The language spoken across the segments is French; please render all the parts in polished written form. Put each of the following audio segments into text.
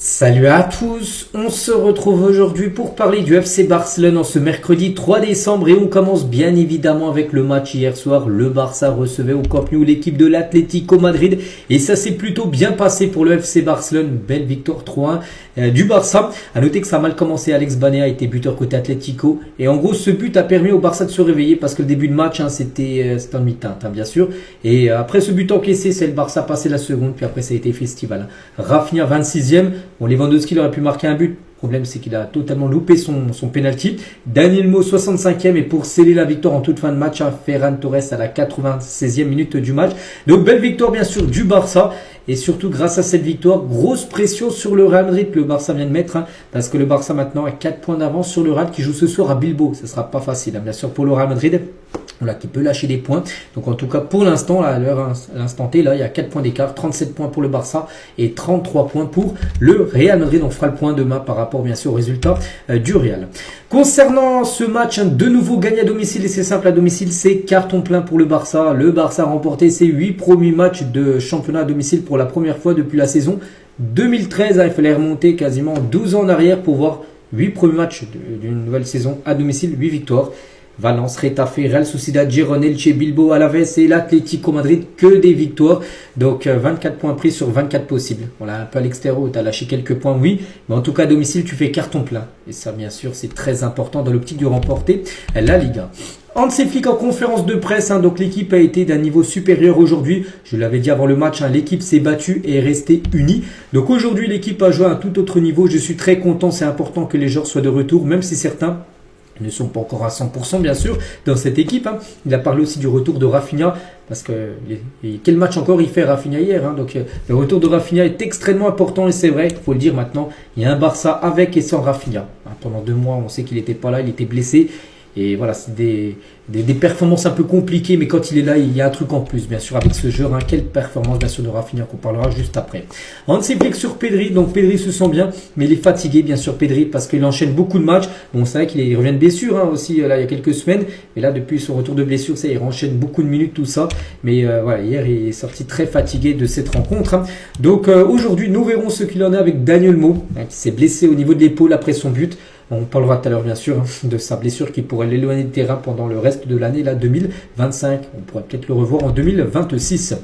Salut à tous, on se retrouve aujourd'hui pour parler du FC Barcelone en ce mercredi 3 décembre et on commence bien évidemment avec le match hier soir. Le Barça recevait au Camp Nou l'équipe de l'Atlético Madrid et ça s'est plutôt bien passé pour le FC Barcelone. Belle victoire 3-1 du Barça. À noter que ça a mal commencé, Alex Banea a été buteur côté Atlético et en gros ce but a permis au Barça de se réveiller parce que le début de match c'était en mi-teinte bien sûr et après ce but encaissé c'est le Barça passé la seconde puis après ça a été festival. Rafinha 26e. Bon, Lewandowski il aurait pu marquer un but. Le problème, c'est qu'il a totalement loupé son penalty. Daniel Mo, 65e. Et pour sceller la victoire en toute fin de match, Ferran Torres à la 96e minute du match. Donc, belle victoire, bien sûr, du Barça. Et surtout, grâce à cette victoire, grosse pression sur le Real Madrid que le Barça vient de mettre. Parce que le Barça, maintenant, a 4 points d'avance sur le Real qui joue ce soir à Bilbao. Ce ne sera pas facile, bien sûr, pour le Real Madrid. Voilà, qui peut lâcher des points. Donc en tout cas pour l'instant, à l'instant T, là, il y a 4 points d'écart, 37 points pour le Barça et 33 points pour le Real Madrid. On fera le point demain par rapport bien sûr au résultat du Real. Concernant ce match, de nouveau gagné à domicile et c'est simple à domicile, c'est carton plein pour le Barça. Le Barça a remporté ses 8 premiers matchs de championnat à domicile pour la première fois depuis la saison 2013. Il fallait remonter quasiment 12 ans en arrière pour voir 8 premiers matchs d'une nouvelle saison à domicile, 8 victoires. Valence, Retafe, Real Sociedad, Girona, Elche, Bilbao, Alaves et l'Atlético Madrid, que des victoires. Donc 24 points pris sur 24 possibles. Voilà, un peu à l'extérieur, tu as lâché quelques points, oui. Mais en tout cas, à domicile, tu fais carton plein. Et ça, bien sûr, c'est très important dans l'optique de remporter la Liga. Hansi Flick en conférence de presse, donc l'équipe a été d'un niveau supérieur aujourd'hui. Je l'avais dit avant le match, l'équipe s'est battue et est restée unie. Donc aujourd'hui, l'équipe a joué à un tout autre niveau. Je suis très content, c'est important que les joueurs soient de retour, même si certains ne sont pas encore à 100% bien sûr dans cette équipe. Il a parlé aussi du retour de Rafinha parce que quel match encore il fait Rafinha hier. Donc le retour de Rafinha est extrêmement important et c'est vrai, il faut le dire maintenant, il y a un Barça avec et sans Rafinha. Pendant 2 mois on sait qu'il n'était pas là, il était blessé. Et voilà, c'est des performances un peu compliquées, mais quand il est là, il y a un truc en plus, bien sûr, avec ce jeu. Quelle performance, bien sûr, de Rafinha qu'on parlera juste après. Hansi Flick sur Pedri, donc Pedri se sent bien, mais il est fatigué, bien sûr, Pedri, parce qu'il enchaîne beaucoup de matchs. Bon, c'est vrai qu'il revient de blessure aussi, là, il y a quelques semaines, mais là, depuis son retour de blessure, ça, il enchaîne beaucoup de minutes, tout ça. Mais voilà, hier, il est sorti très fatigué de cette rencontre. Donc aujourd'hui, nous verrons ce qu'il en est avec Daniel Mo, qui s'est blessé au niveau de l'épaule après son but. On parlera tout à l'heure bien sûr de sa blessure qui pourrait l'éloigner du terrain pendant le reste de l'année, là 2025. On pourrait peut-être le revoir en 2026.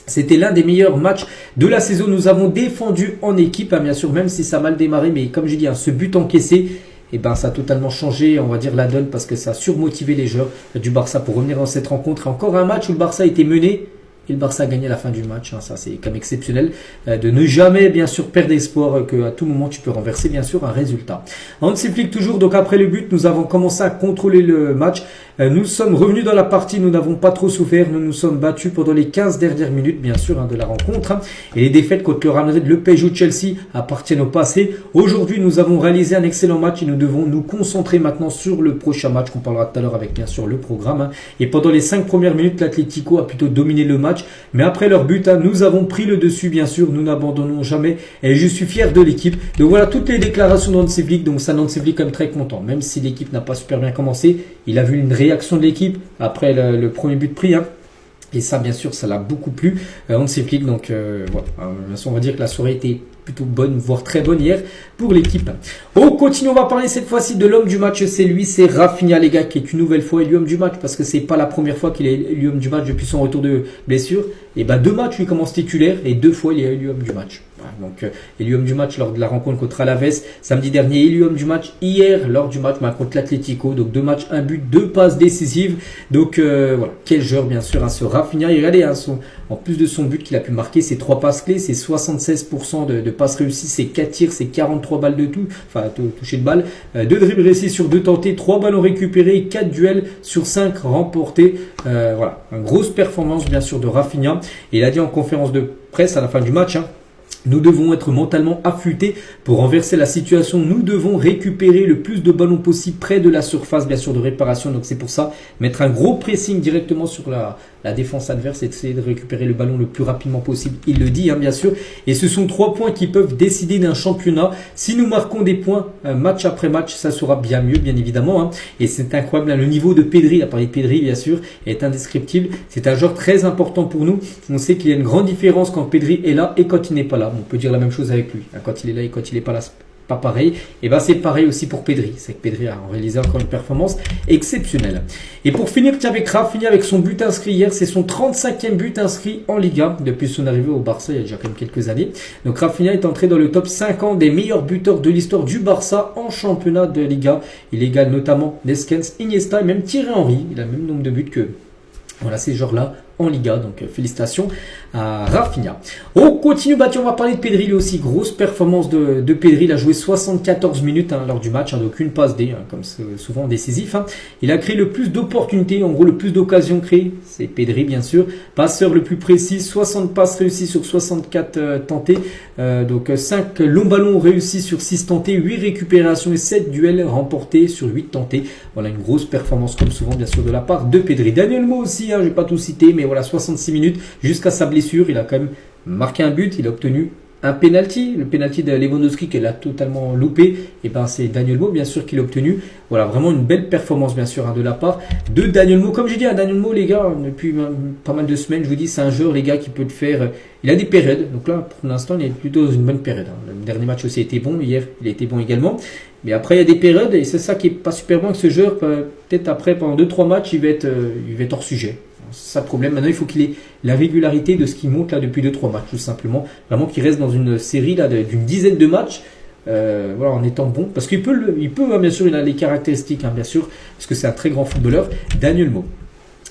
C'était l'un des meilleurs matchs de la saison. Nous avons défendu en équipe, bien sûr, même si ça a mal démarré. Mais comme j'ai dit, ce but encaissé, ça a totalement changé, on va dire, la donne parce que ça a surmotivé les joueurs du Barça pour revenir dans cette rencontre. Et encore un match où le Barça a été mené. Et le Barça a gagné à la fin du match, ça c'est quand même exceptionnel de ne jamais bien sûr perdre espoir qu'à tout moment tu peux renverser bien sûr un résultat. Hansi Flick toujours, donc après le but nous avons commencé à contrôler le match. Nous sommes revenus dans la partie, nous n'avons pas trop souffert, nous nous sommes battus pendant les 15 dernières minutes bien sûr de la rencontre. Et les défaites contre le Real Madrid, le PSG ou Chelsea appartiennent au passé. Aujourd'hui nous avons réalisé un excellent match et nous devons nous concentrer maintenant sur le prochain match qu'on parlera tout à l'heure avec bien sûr le programme. Et pendant les 5 premières minutes, l'Atlético a plutôt dominé le match. Mais après leur but, nous avons pris le dessus, bien sûr. Nous n'abandonnons jamais. Et je suis fier de l'équipe. Donc voilà toutes les déclarations d'Hansi Flick. Donc ça, Hansi Flick est très content. Même si l'équipe n'a pas super bien commencé, il a vu une réaction de l'équipe après le premier but pris. Et ça, bien sûr, ça l'a beaucoup plu. Hansi Flick. Donc voilà. On va dire que la soirée était plutôt bonne, voire très bonne hier pour l'équipe. On continue, on va parler cette fois-ci de l'homme du match, c'est lui, c'est Rafinha les gars, qui est une nouvelle fois élu homme du match, parce que c'est pas la première fois qu'il est élu homme du match depuis son retour de blessure. Et 2 matchs, lui commence titulaire, et 2 fois il est élu homme du match. Donc élu homme du match lors de la rencontre contre Alaves, samedi dernier, élu homme du match hier lors du match contre l'Atlético. Donc 2 matchs, 1 but, 2 passes décisives. Donc voilà, quel joueur bien sûr, ce Rafinha. Et regardez, en plus de son but qu'il a pu marquer, c'est 3 passes clés, c'est 76% de passes réussies, c'est 4 tirs, c'est 43 balles de tout, toucher de balle, 2 dribbles réussis sur 2 tentés, 3 ballons récupérés, 4 duels sur 5 remportés. Voilà, une grosse performance bien sûr de Rafinha. Et il a dit en conférence de presse à la fin du match, nous devons être mentalement affûtés pour renverser la situation. Nous devons récupérer le plus de ballons possible près de la surface, bien sûr, de réparation. Donc c'est pour ça, mettre un gros pressing directement sur la défense adverse et d'essayer de récupérer le ballon le plus rapidement possible. Il le dit, bien sûr. Et ce sont 3 points qui peuvent décider d'un championnat. Si nous marquons des points match après match, ça sera bien mieux, bien évidemment. Et c'est incroyable. Le niveau de Pedri, à parler de Pedri, bien sûr, est indescriptible. C'est un joueur très important pour nous. On sait qu'il y a une grande différence quand Pedri est là et quand il n'est pas là. On peut dire la même chose avec lui. Quand il est là et quand il n'est pas là, pas pareil. Et c'est pareil aussi pour Pedri. C'est que Pedri a réalisé encore une performance exceptionnelle. Et pour finir, avec Rafinha avec son but inscrit hier, c'est son 35e but inscrit en Liga depuis son arrivée au Barça il y a déjà quand même quelques années. Donc Rafinha est entré dans le top 50 des meilleurs buteurs de l'histoire du Barça en championnat de Liga. Il égale notamment Neskens, Iniesta et même Thierry Henry. Il a le même nombre de buts que ces joueurs-là en Liga, donc félicitations à Rafinha. On continue, on va parler de Pedri, lui aussi, grosse performance de Pedri, il a joué 74 minutes lors du match, donc une passe D, comme souvent décisif. Il a créé le plus d'opportunités, en gros le plus d'occasions créées, c'est Pedri bien sûr, passeur le plus précis, 60 passes réussies sur 64 tentées, donc 5 longs ballons réussis sur 6 tentés, 8 récupérations et 7 duels remportés sur 8 tentés. Voilà une grosse performance comme souvent bien sûr de la part de Pedri. Daniel Mo aussi, je ne vais pas tout citer, mais voilà, 66 minutes jusqu'à sa blessure. Il a quand même marqué un but. Il a obtenu un penalty. Le penalty de Lewandowski qu'elle a totalement loupé. Et c'est Daniel Mo, bien sûr, qui l'a obtenu. Voilà, vraiment une belle performance, bien sûr, de la part de Daniel Mo. Comme j'ai dit à Daniel Mo, les gars, depuis pas mal de semaines, je vous dis, c'est un joueur, les gars, qui peut le faire. Il a des périodes. Donc là, pour l'instant, il est plutôt dans une bonne période. Le dernier match aussi a été bon. Hier, il a été bon également. Mais après, il y a des périodes, et c'est ça qui est pas super bon avec ce joueur. Peut-être après, pendant 2-3 matchs, il va être hors sujet. C'est ça le problème. Maintenant, il faut qu'il ait la régularité de ce qu'il monte là depuis 2-3 matchs, tout simplement. Vraiment qu'il reste dans une série là d'une dizaine de matchs, en étant bon. Parce qu'il peut, bien sûr, il a les caractéristiques, bien sûr, parce que c'est un très grand footballeur, Daniel Mo.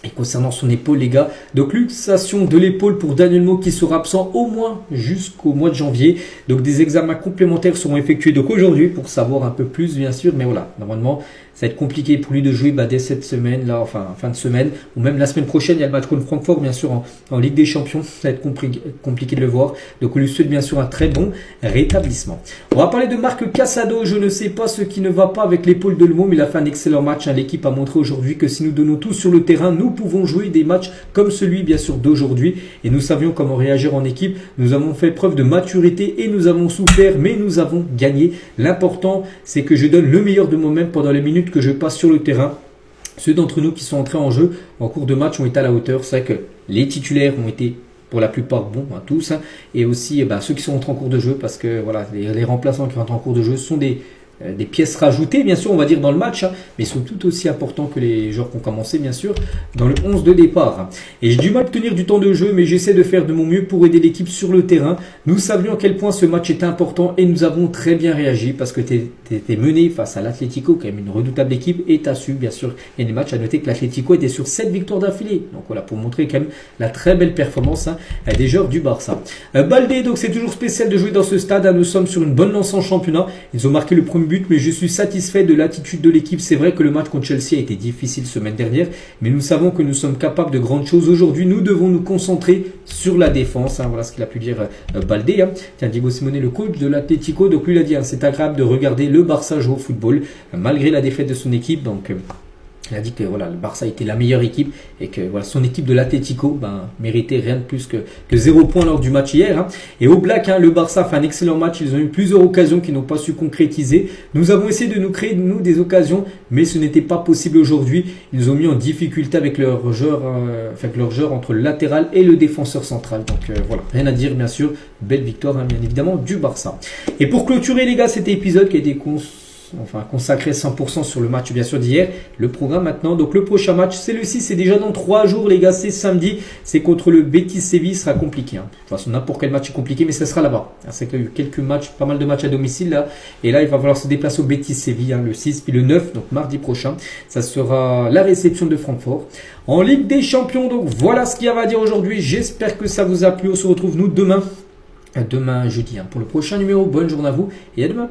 Et concernant son épaule, les gars, donc luxation de l'épaule pour Daniel Mo qui sera absent au moins jusqu'au mois de janvier. Donc des examens complémentaires seront effectués donc aujourd'hui pour savoir un peu plus, bien sûr. Mais voilà, normalement, ça va être compliqué pour lui de jouer dès cette semaine, là, enfin fin de semaine, ou même la semaine prochaine. Il y a le match contre Francfort, bien sûr, en Ligue des Champions. Ça va être compliqué de le voir. Donc on lui souhaite bien sûr un très bon rétablissement. On va parler de Marc Casado. Je ne sais pas ce qui ne va pas avec l'épaule de Lemo, mais il a fait un excellent match. L'équipe a montré aujourd'hui que si nous donnons tout sur le terrain, nous pouvons jouer des matchs comme celui, bien sûr, d'aujourd'hui. Et nous savions comment réagir en équipe. Nous avons fait preuve de maturité et nous avons souffert, mais nous avons gagné. L'important, c'est que je donne le meilleur de moi-même pendant les minutes que je passe sur le terrain. Ceux d'entre nous qui sont entrés en jeu en cours de match ont été à la hauteur. C'est vrai que les titulaires ont été pour la plupart bons, tous. Et aussi ceux qui sont entrés en cours de jeu, parce que voilà, les remplaçants qui rentrent en cours de jeu sont des pièces rajoutées, bien sûr, on va dire, dans le match, mais sont tout aussi importants que les joueurs qui ont commencé, bien sûr, dans le 11 de départ. Et j'ai du mal à tenir du temps de jeu, mais j'essaie de faire de mon mieux pour aider l'équipe sur le terrain. Nous savions à quel point ce match était important et nous avons très bien réagi parce que tu étais mené face à l'Atlético, quand même une redoutable équipe, et tu as su, bien sûr, il y a des matchs à noter que l'Atlético était sur 7 victoires d'affilée. Donc voilà, pour montrer quand même la très belle performance des joueurs du Barça. Baldé, donc c'est toujours spécial de jouer dans ce stade. Nous sommes sur une bonne lance en championnat. Ils ont marqué le premier but, mais je suis satisfait de l'attitude de l'équipe. C'est vrai que le match contre Chelsea a été difficile semaine dernière, mais nous savons que nous sommes capables de grandes choses. Aujourd'hui, nous devons nous concentrer sur la défense. Voilà ce qu'il a pu dire Baldé. Tiens, Diego Simeone, le coach de l'Atlético, donc lui il a dit, c'est agréable de regarder le Barça jouer au football, malgré la défaite de son équipe. Donc il a dit que voilà, le Barça était la meilleure équipe et que voilà, son équipe de l'Atlético méritait rien de plus que 0 points lors du match hier. Et au Black, le Barça fait un excellent match. Ils ont eu plusieurs occasions qu'ils n'ont pas su concrétiser. Nous avons essayé de nous créer des occasions, mais ce n'était pas possible aujourd'hui. Ils nous ont mis en difficulté avec leur joueur entre le latéral et le défenseur central. Donc voilà, rien à dire bien sûr. Belle victoire bien évidemment du Barça. Et pour clôturer les gars cet épisode qui a été consacré 100% sur le match bien sûr d'hier. Le programme maintenant, donc le prochain match c'est le 6, c'est déjà dans 3 jours les gars, c'est samedi, c'est contre le Betis Séville, ce sera compliqué. De toute façon n'importe quel match est compliqué, mais ça sera là-bas. C'est qu'il y a eu quelques matchs, pas mal de matchs à domicile là, et là il va falloir se déplacer au Betis Séville, le 6 puis le 9, donc mardi prochain, ça sera la réception de Francfort. En Ligue des Champions, donc voilà ce qu'il y avait à dire aujourd'hui, j'espère que ça vous a plu, on se retrouve nous demain jeudi pour le prochain numéro, bonne journée à vous et à demain.